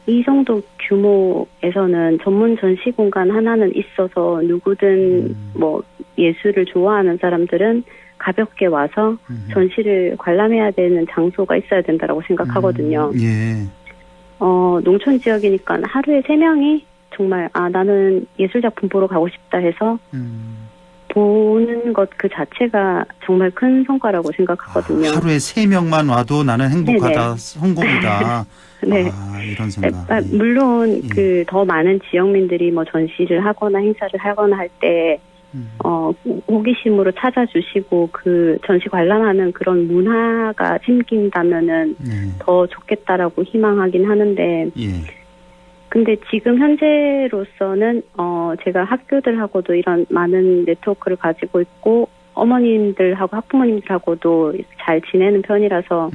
이 정도 규모에서는 전문 전시 공간 하나는 있어서 누구든 뭐 예술을 좋아하는 사람들은 가볍게 와서 전시를 관람해야 되는 장소가 있어야 된다라고 생각하거든요. 농촌 지역이니까 하루에 3명이 정말 나는 예술작품 보러 가고 싶다 해서 보는 것 그 자체가 정말 큰 성과라고 생각하거든요. 하루에 3명만 와도 나는 행복하다, 성공이다. 네. 이런 생각. 물론 그 더 많은 지역민들이 뭐 전시를 하거나 행사를 하거나 할 때 호기심으로 찾아주시고 그 전시 관람하는 그런 문화가 생긴다면은 더 좋겠다라고 희망하긴 하는데 근데 지금 현재로서는 제가 학교들하고도 이런 많은 네트워크를 가지고 있고 어머님들하고 학부모님들하고도 잘 지내는 편이라서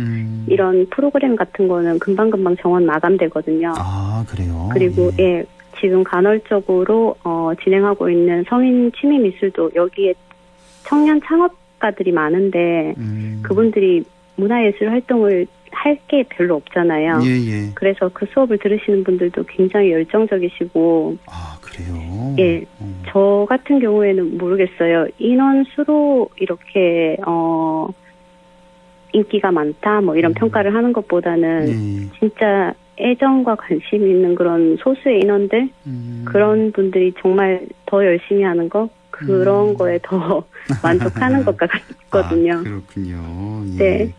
이런 프로그램 같은 거는 금방금방 정원 마감되거든요. 아, 그래요? 그리고 예, 지금 간헐적으로 진행하고 있는 성인 취미 미술도 여기에 청년 창업가들이 많은데 그분들이 문화예술 활동을 할 게 별로 없잖아요. 예. 그래서 그 수업을 들으시는 분들도 굉장히 열정적이시고. 아, 그래요? 예. 저 같은 경우에는 모르겠어요. 인원수로 이렇게, 인기가 많다, 뭐 이런 평가를 하는 것보다는 진짜 애정과 관심이 있는 그런 소수의 인원들, 그런 분들이 정말 더 열심히 하는 거, 그런 거에 더 만족하는 것 같거든요. 아, 그렇군요. 예. 네.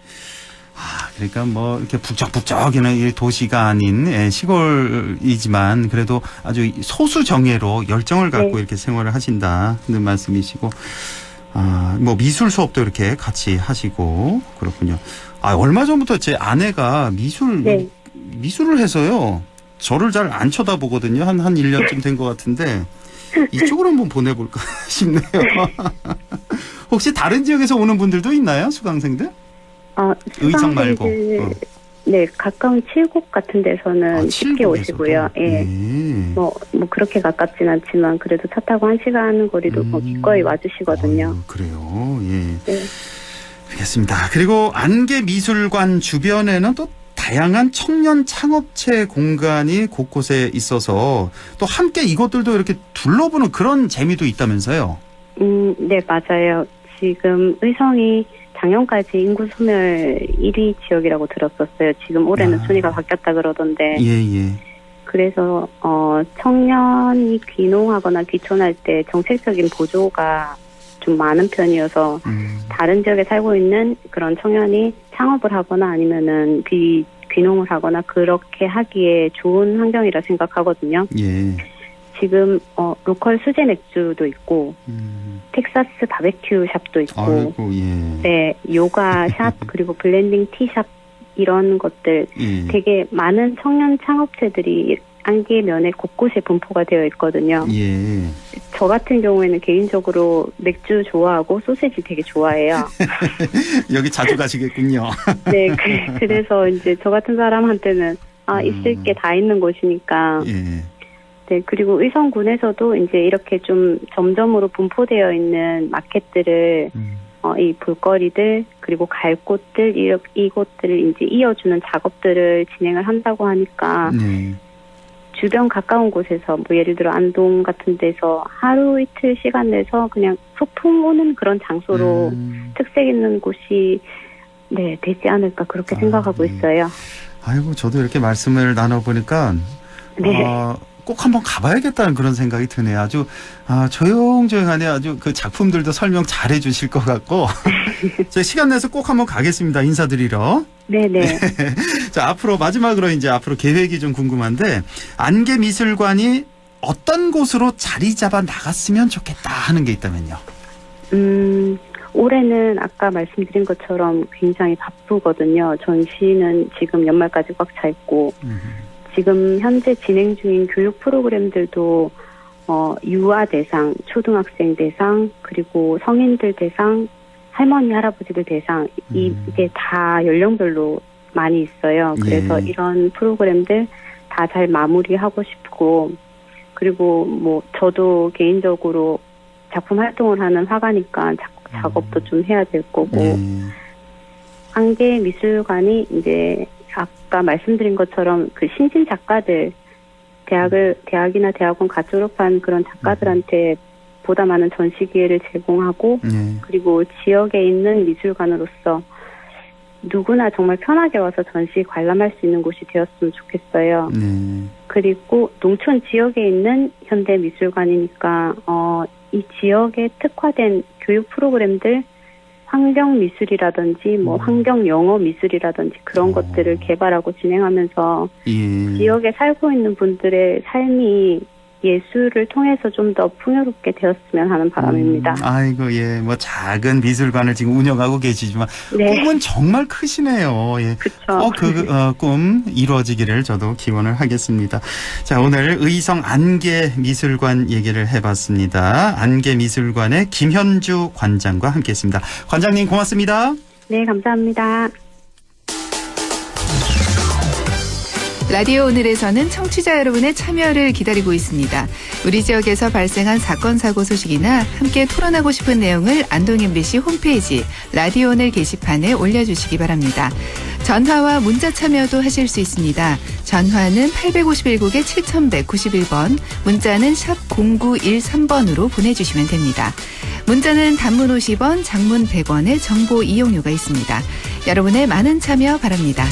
그러니까 뭐 이렇게 북적북적이는 도시가 아닌 시골이지만 그래도 아주 소수 정예로 열정을 갖고 이렇게 생활을 하신다는 말씀이시고, 뭐 미술 수업도 이렇게 같이 하시고 그렇군요. 얼마 전부터 제 아내가 미술을 해서요. 저를 잘 안 쳐다보거든요. 한 1년쯤 된 것 같은데 이쪽으로 한번 보내볼까 싶네요. 혹시 다른 지역에서 오는 분들도 있나요? 수강생들? 의성 말고. 네, 가까운 칠곡 같은 데서는 쉽게 오시고요. 예. 뭐 그렇게 가깝진 않지만 그래도 차 타고 1시간 거리도 기꺼이 와주시거든요. 그래요. 예. 네. 알겠습니다. 그리고 안개미술관 주변에는 또 다양한 청년 창업체 공간이 곳곳에 있어서 또 함께 이것들도 이렇게 둘러보는 그런 재미도 있다면서요? 네, 맞아요. 지금 의성이 작년까지 인구 소멸 1위 지역이라고 들었었어요. 지금 올해는 순위가 바뀌었다 그러던데. 예. 그래서 청년이 귀농하거나 귀촌할 때 정책적인 보조가 좀 많은 편이어서 다른 지역에 살고 있는 그런 청년이 창업을 하거나 아니면은 귀농을 하거나 그렇게 하기에 좋은 환경이라 생각하거든요. 예. 지금 로컬 수제 맥주도 있고 텍사스 바베큐 샵도 있고 아이고, 예. 네, 요가 샵 그리고 블렌딩 티샵 이런 것들 되게 많은 청년 창업체들이 안개면에 곳곳에 분포가 되어 있거든요. 예. 저 같은 경우에는 개인적으로 맥주 좋아하고 소세지 되게 좋아해요. 여기 자주 가시겠군요. 네, 그래서 이제 저 같은 사람한테는 있을 게 다 있는 곳이니까. 예. 네, 그리고 의성군에서도 이제 이렇게 좀 점점으로 분포되어 있는 마켓들을 이 볼거리들 그리고 갈 곳들 이곳들을 이제 이어주는 작업들을 진행을 한다고 하니까 주변 가까운 곳에서 뭐 예를 들어 안동 같은 데서 하루 이틀 시간 내서 그냥 소풍 오는 그런 장소로 특색 있는 곳이 되지 않을까 그렇게 생각하고 있어요. 아이고 저도 이렇게 말씀을 나눠보니까 꼭 한번 가봐야겠다는 그런 생각이 드네요. 아주 조용조용하네. 아주 그 작품들도 설명 잘해 주실 것 같고 제가 시간 내서 꼭 한번 가겠습니다. 인사드리러. 네네. 자, 앞으로 마지막으로 이제 앞으로 계획이 좀 궁금한데 안개미술관이 어떤 곳으로 자리 잡아 나갔으면 좋겠다 하는 게 있다면요. 올해는 아까 말씀드린 것처럼 굉장히 바쁘거든요. 전시는 지금 연말까지 꽉 차 있고 지금 현재 진행 중인 교육 프로그램들도 유아 대상, 초등학생 대상, 그리고 성인들 대상, 할머니, 할아버지들 대상 이게 다 연령별로 많이 있어요. 그래서 이런 프로그램들 다 잘 마무리하고 싶고 그리고 뭐 저도 개인적으로 작품 활동을 하는 화가니까 작업도 좀 해야 될 거고 안개 미술관이 이제 아까 말씀드린 것처럼 그 신진 작가들 대학이나 대학원 갓 졸업한 그런 작가들한테 보다 많은 전시 기회를 제공하고 그리고 지역에 있는 미술관으로서 누구나 정말 편하게 와서 전시 관람할 수 있는 곳이 되었으면 좋겠어요. 그리고 농촌 지역에 있는 현대 미술관이니까 이 지역에 특화된 교육 프로그램들 환경 미술이라든지 뭐 환경 영어 미술이라든지 그런 것들을 개발하고 진행하면서 지역에 살고 있는 분들의 삶이 예술을 통해서 좀 더 풍요롭게 되었으면 하는 바람입니다. 아이고, 예, 뭐 작은 미술관을 지금 운영하고 계시지만 네. 꿈은 정말 크시네요. 예. 그쵸. 꿈 이루어지기를 저도 기원을 하겠습니다. 자, 오늘 의성 안개미술관 얘기를 해봤습니다. 안개미술관의 김현주 관장과 함께했습니다. 관장님 고맙습니다. 네, 감사합니다. 라디오 오늘에서는 청취자 여러분의 참여를 기다리고 있습니다. 우리 지역에서 발생한 사건 사고 소식이나 함께 토론하고 싶은 내용을 안동 MBC 홈페이지 라디오 오늘 게시판에 올려주시기 바랍니다. 전화와 문자 참여도 하실 수 있습니다. 전화는 851국에 7191번, 문자는 샵 0913번으로 보내주시면 됩니다. 문자는 단문 50원, 장문 100원의 정보 이용료가 있습니다. 여러분의 많은 참여 바랍니다.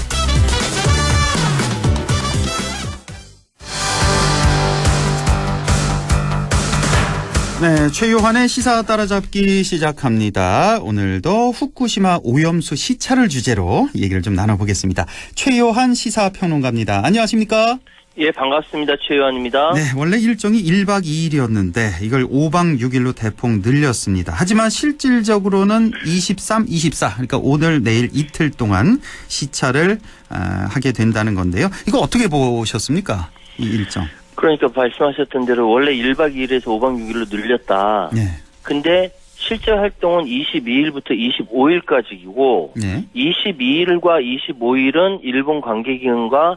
네, 최요한의 시사 따라잡기 시작합니다. 오늘도 후쿠시마 오염수 시찰을 주제로 얘기를 좀 나눠보겠습니다. 최요한 시사평론가입니다. 안녕하십니까? 예, 반갑습니다. 최요한입니다. 네, 원래 일정이 1박 2일이었는데 이걸 5박 6일로 대폭 늘렸습니다. 하지만 실질적으로는 23, 24, 그러니까 오늘 내일 이틀 동안 시찰을 하게 된다는 건데요. 이거 어떻게 보셨습니까? 이 일정. 그러니까 말씀하셨던 대로 원래 1박 2일에서 5박 6일로 늘렸다. 네. 근데 실제 활동은 22일부터 25일까지이고 네. 22일과 25일은 일본 관계기관과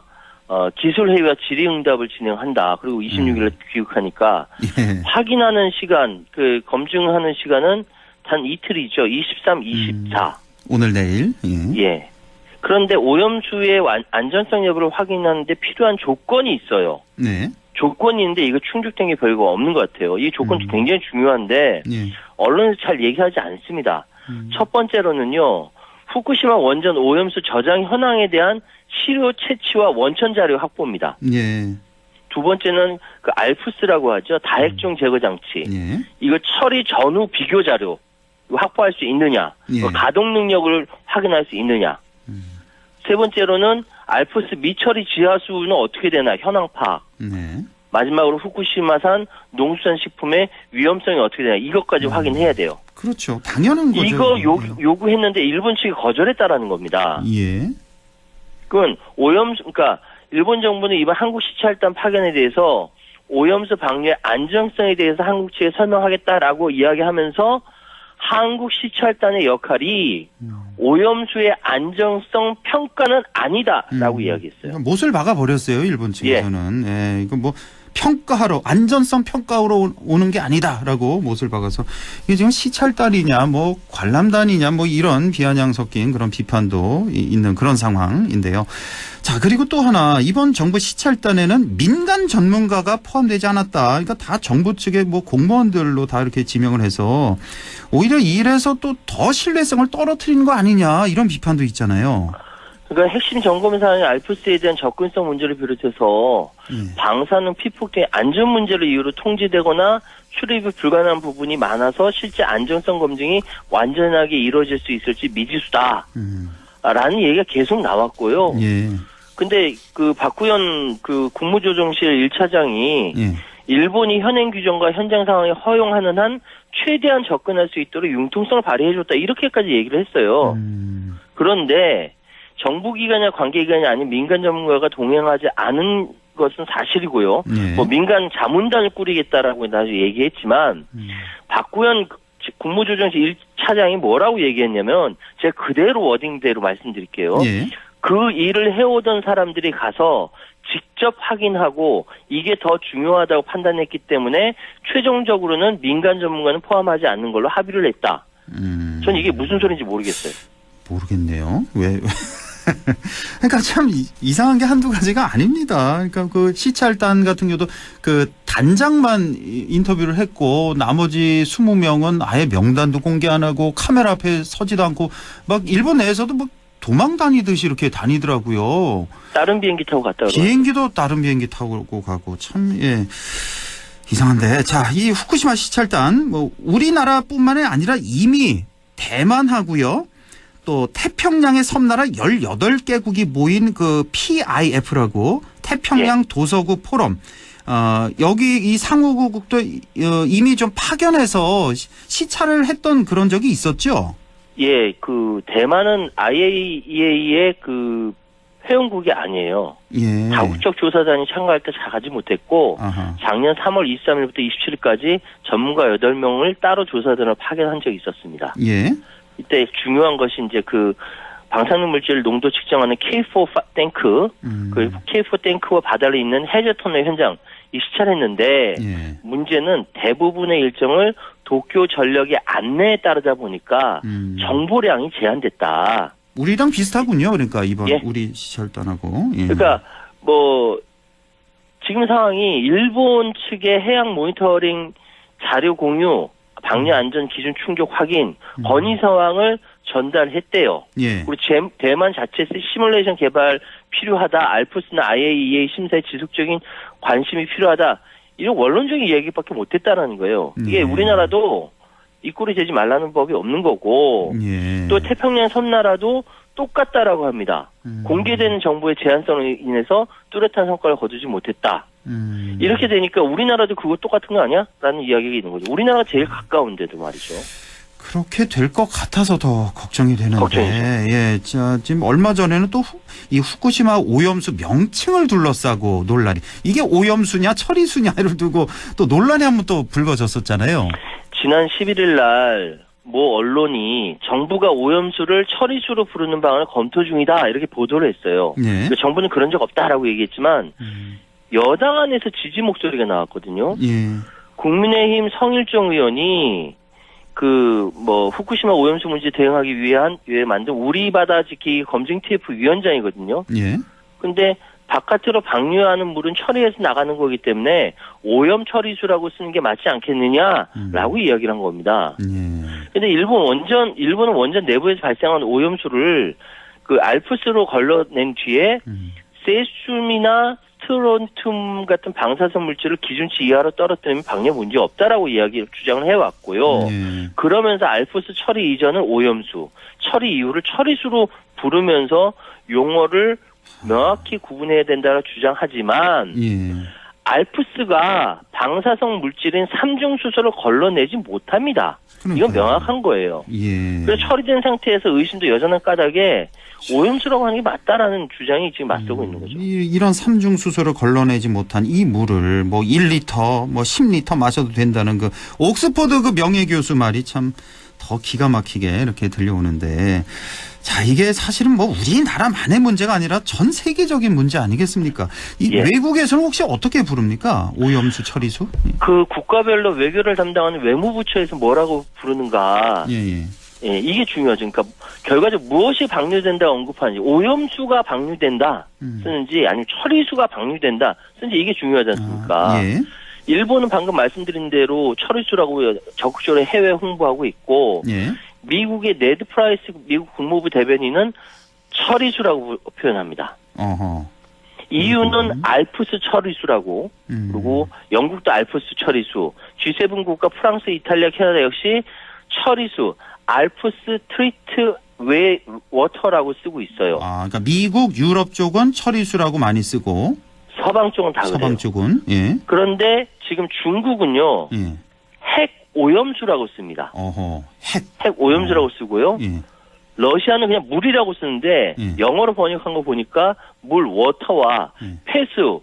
기술회의와 질의응답을 진행한다. 그리고 26일에 귀국하니까 예. 확인하는 시간, 검증하는 시간은 단 이틀이죠. 23, 24. 오늘 내일. 예. 예. 그런데 오염수의 안전성 여부를 확인하는데 필요한 조건이 있어요. 네. 조건이 있는데 이거 충족된 게 별거 없는 것 같아요. 이 조건도 굉장히 중요한데 예. 언론에서 잘 얘기하지 않습니다. 첫 번째로는요. 후쿠시마 원전 오염수 저장 현황에 대한 시료 채취와 원천 자료 확보입니다. 예. 두 번째는 그 알프스라고 하죠. 다액종 제거 장치. 예. 이거 처리 전후 비교 자료 이거 확보할 수 있느냐. 예. 가동 능력을 확인할 수 있느냐. 세 번째로는 알프스 미처리 지하수는 어떻게 되나 현황 파악. 네. 마지막으로 후쿠시마산 농수산 식품의 위험성이 어떻게 되나 이것까지 확인해야 돼요. 그렇죠. 당연한 거죠. 이거 요구했는데 일본 측이 거절했다라는 겁니다. 예. 그건 오염수, 그러니까 일본 정부는 이번 한국 시찰단 파견에 대해서 오염수 방류의 안정성에 대해서 한국 측에 설명하겠다라고 이야기하면서 한국 시찰단의 역할이 오염수의 안정성 평가는 아니다라고 이야기했어요. 못을 박아버렸어요, 일본 측에서는. 예. 이거 뭐 평가하러, 안전성 평가하러 오는 게 아니다라고 못을 박아서 이게 지금 시찰단이냐, 뭐 관람단이냐, 뭐 이런 비아냥 섞인 그런 비판도 있는 그런 상황인데요. 자, 그리고 또 하나, 이번 정부 시찰단에는 민간 전문가가 포함되지 않았다. 그러니까 다 정부 측의 뭐 공무원들로 다 이렇게 지명을 해서 오히려 이 일에서 또 더 신뢰성을 떨어뜨리는 거 아니냐, 이런 비판도 있잖아요. 그러니까 핵심 점검 사항이 알프스에 대한 접근성 문제를 비롯해서 방사능 피폭 등의 안전 문제를 이유로 통제되거나 출입이 불가능한 부분이 많아서 실제 안정성 검증이 완전하게 이루어질 수 있을지 미지수다. 라는 얘기가 계속 나왔고요. 예. 근데 박구현 국무조정실 1차장이 일본이 현행 규정과 현장 상황에 허용하는 한 최대한 접근할 수 있도록 융통성을 발휘해줬다. 이렇게까지 얘기를 했어요. 그런데 정부기관이나 관계기관이 아닌 민간 전문가가 동행하지 않은 것은 사실이고요. 뭐 민간 자문단을 꾸리겠다라고 나중에 얘기했지만 박구현 국무조정실 1차장이 뭐라고 얘기했냐면 제가 그대로 워딩대로 말씀드릴게요. 그 일을 해오던 사람들이 가서 직접 확인하고 이게 더 중요하다고 판단했기 때문에 최종적으로는 민간 전문가는 포함하지 않는 걸로 합의를 했다. 전 이게 무슨 소리인지 모르겠어요. 모르겠네요. 왜? 그러니까 참 이상한 게 한두 가지가 아닙니다. 그러니까 그 시찰단 같은 경우도 그 단장만 인터뷰를 했고 나머지 20명은 아예 명단도 공개 안 하고 카메라 앞에 서지도 않고 막 일본 내에서도 뭐 도망 다니듯이 이렇게 다니더라고요. 다른 비행기 타고 갔다 오고. 비행기도 다른 비행기 타고 가고 참 이상한데. 자, 이 후쿠시마 시찰단 뭐 우리나라뿐만이 아니라 이미 대만하고요. 또 태평양의 섬나라 18개국이 모인 그 PIF라고 태평양 도서국 포럼. 여기 이 상호국도 이미 좀 파견해서 시찰을 했던 그런 적이 있었죠? 예, 그 대만은 IAEA의 그 회원국이 아니에요. 예. 다국적 조사단이 참가할 때 가지 못했고 아하. 작년 3월 23일부터 27일까지 전문가 8명을 따로 조사단을 파견한 적이 있었습니다. 예. 이때 중요한 것이 이제 그 방사능 물질 농도 측정하는 K4 탱크, 그 K4 탱크와 바다를 잇는 해저 터널 현장 이 시찰했는데 예. 문제는 대부분의 일정을 도쿄 전력의 안내에 따르다 보니까 정보량이 제한됐다. 우리랑 비슷하군요. 그러니까 이번 예. 우리 시찰단하고. 예. 그러니까 뭐 지금 상황이 일본 측의 해양 모니터링 자료 공유, 방류 안전 기준 충족 확인, 건의 상황을 전달했대요. 예. 그리고 대만 자체 시뮬레이션 개발 필요하다. 알프스나 IAEA 심사에 지속적인 관심이 필요하다. 이런 원론적인 이야기밖에 못했다라는 거예요. 이게 우리나라도 이 꼴이 되지 말라는 법이 없는 거고 예. 또 태평양 섬나라도 똑같다라고 합니다. 공개되는 정보의 제한성으로 인해서 뚜렷한 성과를 거두지 못했다. 이렇게 되니까 우리나라도 그거 똑같은 거 아니야? 라는 이야기가 있는 거죠. 우리나라가 제일 가까운데도 말이죠. 그렇게 될 것 같아서 더 걱정이 되는데. 걱정이죠. 예. 자, 지금 얼마 전에는 또 이 후쿠시마 오염수 명칭을 둘러싸고 논란이. 이게 오염수냐 처리수냐를 두고 또 논란이 한번 또 불거졌었잖아요. 지난 11일 날 모 언론이 정부가 오염수를 처리수로 부르는 방안을 검토 중이다 이렇게 보도를 했어요. 예. 정부는 그런 적 없다라고 얘기했지만 여당 안에서 지지 목소리가 나왔거든요. 예. 국민의힘 성일종 의원이 그 뭐 후쿠시마 오염수 문제 대응하기 위해 만든 우리 바다 지키기 검증 TF 위원장이거든요. 예. 근데 바깥으로 방류하는 물은 처리해서 나가는 거기 때문에 오염 처리수라고 쓰는 게 맞지 않겠느냐라고 이야기를 한 겁니다. 근데 일본은 원전 내부에서 발생한 오염수를 그 알프스로 걸러낸 뒤에 세슘이나 스트론튬 같은 방사선 물질을 기준치 이하로 떨어뜨리면 방류 문제 없다라고 주장을 해왔고요. 그러면서 알프스 처리 이전은 오염수, 처리 이후를 처리수로 부르면서 용어를 명확히 구분해야 된다고 주장하지만 알프스가 방사성 물질인 삼중수소를 걸러내지 못합니다. 이건 명확한 거예요. 그래서 처리된 상태에서 의심도 여전한 까닭에 오염수라고 하는 게 맞다라는 주장이 지금 맞서고 있는 거죠. 이런 삼중수소를 걸러내지 못한 이 물을 뭐 1리터, 뭐 10리터 마셔도 된다는 그 옥스퍼드 그 명예교수 말이 참 더 기가 막히게 이렇게 들려오는데, 자, 이게 사실은 뭐 우리나라만의 문제가 아니라 전 세계적인 문제 아니겠습니까? 이 외국에서는 혹시 어떻게 부릅니까? 오염수 처리수? 그 국가별로 외교를 담당하는 외무부처에서 뭐라고 부르는가? 예, 이게 중요하죠. 그러니까 결과적으로 무엇이 방류된다 언급하는지, 오염수가 방류된다 쓰는지 아니면 처리수가 방류된다 쓰는지 이게 중요하지 않습니까? 일본은 방금 말씀드린 대로 처리수라고 적극적으로 해외 홍보하고 있고 미국의 네드 프라이스 미국 국무부 대변인은 처리수라고 표현합니다. EU는 알프스 처리수라고 그리고 영국도 알프스 처리수, G7 국가 프랑스, 이탈리아, 캐나다 역시 처리수, 알프스 트리트 워터라고 쓰고 있어요. 그러니까 미국, 유럽 쪽은 처리수라고 많이 쓰고 서방 쪽은 다 그래요. 서방 쪽은 그런데 지금 중국은요 핵 오염수라고 씁니다. 핵 오염수라고 쓰고요. 러시아는 그냥 물이라고 쓰는데 영어로 번역한 거 보니까 물 워터와 폐수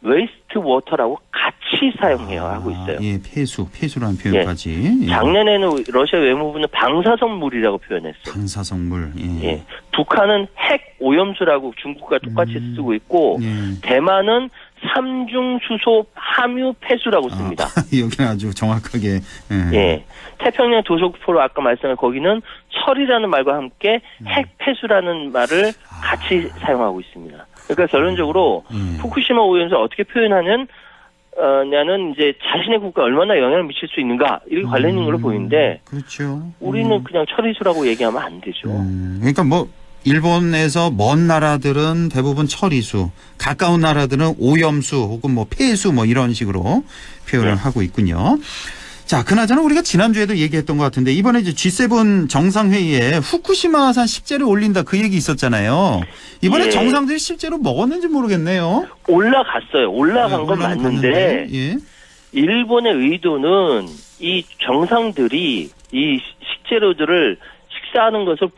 웨이스트 워터라고 같이 사용해야 하고 있어요. 폐수라는 표현까지. 작년에는 러시아 외무부는 방사성물이라고 표현했어요. 방사성물. 북한은 핵 오염수라고 중국과 똑같이 쓰고 있고 대만은 삼중수소 함유 폐수라고 씁니다. 여기 아주 정확하게. 태평양 도서포로 아까 말씀한 거기는 철이라는 말과 함께 핵 폐수라는 말을 같이 사용하고 있습니다. 그러니까 결론적으로 후쿠시마 오염수 어떻게 표현하냐는 이제 자신의 국가에 얼마나 영향을 미칠 수 있는가 이렇게 관련 있는 걸로 보이는데 그렇죠. 우리는 그냥 처리수라고 얘기하면 안 되죠. 그러니까 뭐 일본에서 먼 나라들은 대부분 처리수, 가까운 나라들은 오염수 혹은 뭐 폐수 뭐 이런 식으로 표현을 하고 있군요. 자, 그나저나 우리가 지난주에도 얘기했던 것 같은데 이번에 이제 G7 정상회의에 후쿠시마산 식재를 올린다 그 얘기 있었잖아요. 이번에 예. 정상들이 실제로 먹었는지 모르겠네요. 올라갔어요. 올라간 건 올라는 맞는데 갔는데, 예. 일본의 의도는 이 정상들이 이 식재료들을 식사하는 것을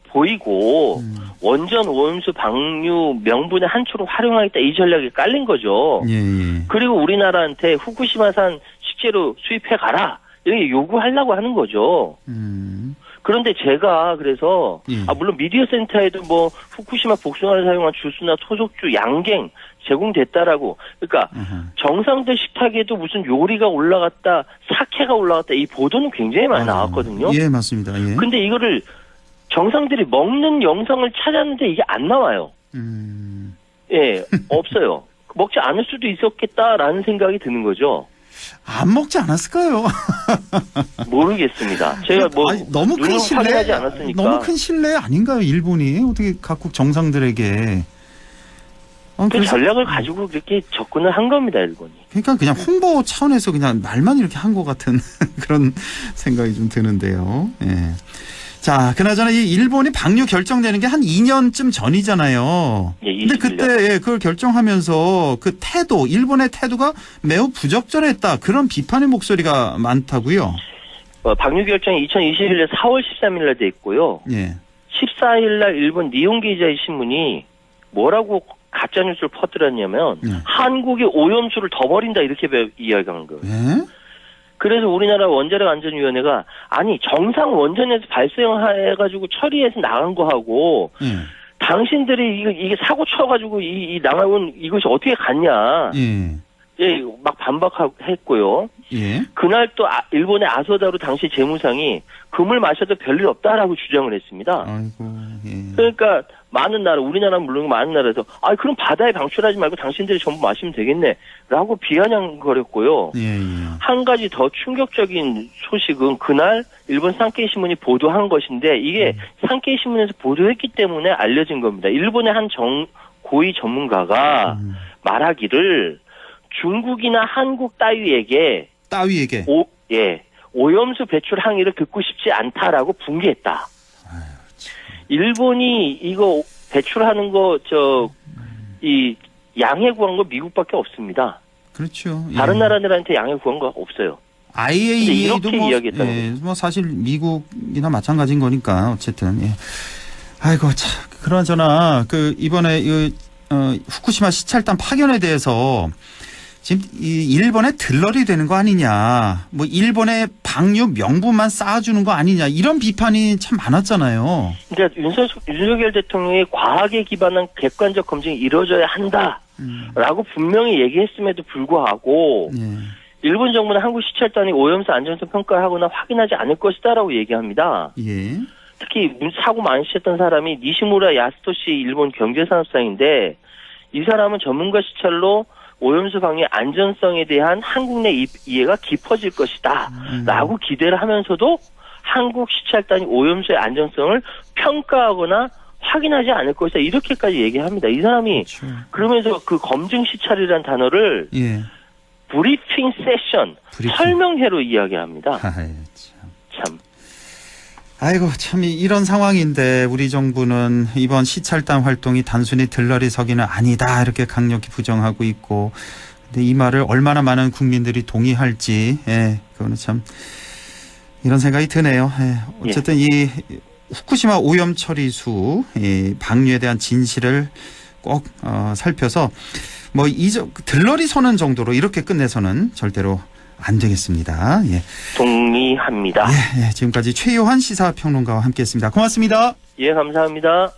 보이고 원전 오염수 방류 명분의 한 축으로 활용하겠다 이 전략이 깔린 거죠. 예, 예. 그리고 우리나라한테 후쿠시마산 식재료 수입해 가라 이렇게 요구하려고 하는 거죠. 그런데 제가 그래서 물론 미디어 센터에도 뭐 후쿠시마 복숭아를 사용한 주스나 토속주, 양갱 제공됐다라고 그러니까 정상들 식탁에도 무슨 요리가 올라갔다, 사케가 올라갔다 이 보도는 굉장히 많이 나왔거든요. 예, 맞습니다. 예. 근데 이거를 정상들이 먹는 영상을 찾았는데 이게 안 나와요. 예, 없어요. 먹지 않을 수도 있었겠다라는 생각이 드는 거죠. 안 먹지 않았을까요? 모르겠습니다. 제가 뭐 아니, 너무 큰 신뢰, 확인하지 않았으니까. 너무 큰 신뢰 아닌가요? 일본이 어떻게 각국 정상들에게 그 그래서- 전략을 가지고 그렇게 접근을 한 겁니다, 일본이. 그러니까 그냥 홍보 차원에서 그냥 말만 이렇게 한 것 같은 그런 생각이 좀 드는데요. 예. 자, 그나저나 이 일본이 방류 결정되는 게 한 2년쯤 전이잖아요. 예, 근데 그때 그걸 결정하면서 그 태도, 일본의 태도가 매우 부적절했다. 그런 비판의 목소리가 많다고요. 방류 결정이 2021년 4월 13일 날 돼 있고요. 예. 14일 날 일본 니혼게이자이 신문이 뭐라고 가짜 뉴스를 퍼뜨렸냐면 한국이 오염수를 더 버린다 이렇게 이야기한 거예요. 예? 그래서 우리나라 원자력 안전위원회가 아니 정상 원전에서 발생해가지고 처리해서 나간 거하고 당신들이 이게 사고 쳐가지고 이 나가온 이것이 어떻게 갔냐. 예, 막 반박했고요. 예. 그날 또 일본의 아소다로 당시 재무상이 금을 마셔도 별일 없다라고 주장을 했습니다. 아이고, 예. 그러니까 많은 나라, 우리나라는 물론 많은 나라에서 그럼 바다에 방출하지 말고 당신들이 전부 마시면 되겠네라고 비아냥거렸고요. 예, 예. 한 가지 더 충격적인 소식은 그날 일본 산케이 신문이 보도한 것인데 이게 산케이 신문에서 보도했기 때문에 알려진 겁니다. 일본의 한 고위 전문가가 말하기를 중국이나 한국 따위에게 오염수 배출 항의를 듣고 싶지 않다라고 붕괴했다. 일본이 이거 배출하는 이 양해 구한 거 미국밖에 없습니다. 그렇죠. 다른 나라들한테 양해 구한 거 없어요. IAEA도 이렇게 이야기했다는 거죠. 뭐 사실 미국이나 마찬가지인 거니까 어쨌든. 예. 아이고 참 그러나 그 이번에 후쿠시마 시찰단 파견에 대해서 지금 이 일본에 들러리 되는 거 아니냐, 뭐 일본의 방류 명분만 쌓아주는 거 아니냐 이런 비판이 참 많았잖아요. 그러니까 윤석열 대통령이 과학에 기반한 객관적 검증이 이루어져야 한다라고 분명히 얘기했음에도 불구하고 일본 정부는 한국 시찰단이 오염수 안전성 평가를 하거나 확인하지 않을 것이다라고 얘기합니다. 예. 특히 사고 많이 치셨던 사람이 니시무라 야스토시 일본 경제산업상인데 이 사람은 전문가 시찰로 오염수 방류 안전성에 대한 한국 내 이해가 깊어질 것이다 라고 기대를 하면서도 한국 시찰단이 오염수의 안전성을 평가하거나 확인하지 않을 것이다 이렇게까지 얘기합니다. 이 사람이 그러면서 그 검증 시찰이라는 단어를 브리핑 세션, 설명회로 이야기합니다. 참. 아이고 참 이런 상황인데 우리 정부는 이번 시찰단 활동이 단순히 들러리서기는 아니다 이렇게 강력히 부정하고 있고, 근데 이 말을 얼마나 많은 국민들이 동의할지, 그거는 참 이런 생각이 드네요. 어쨌든 이 후쿠시마 오염 처리수 방류에 대한 진실을 꼭 살펴서 뭐 들러리 서는 정도로 이렇게 끝내서는 절대로 안 되겠습니다. 예. 동의합니다. 지금까지 최요한 시사평론가와 함께했습니다. 고맙습니다. 예, 감사합니다.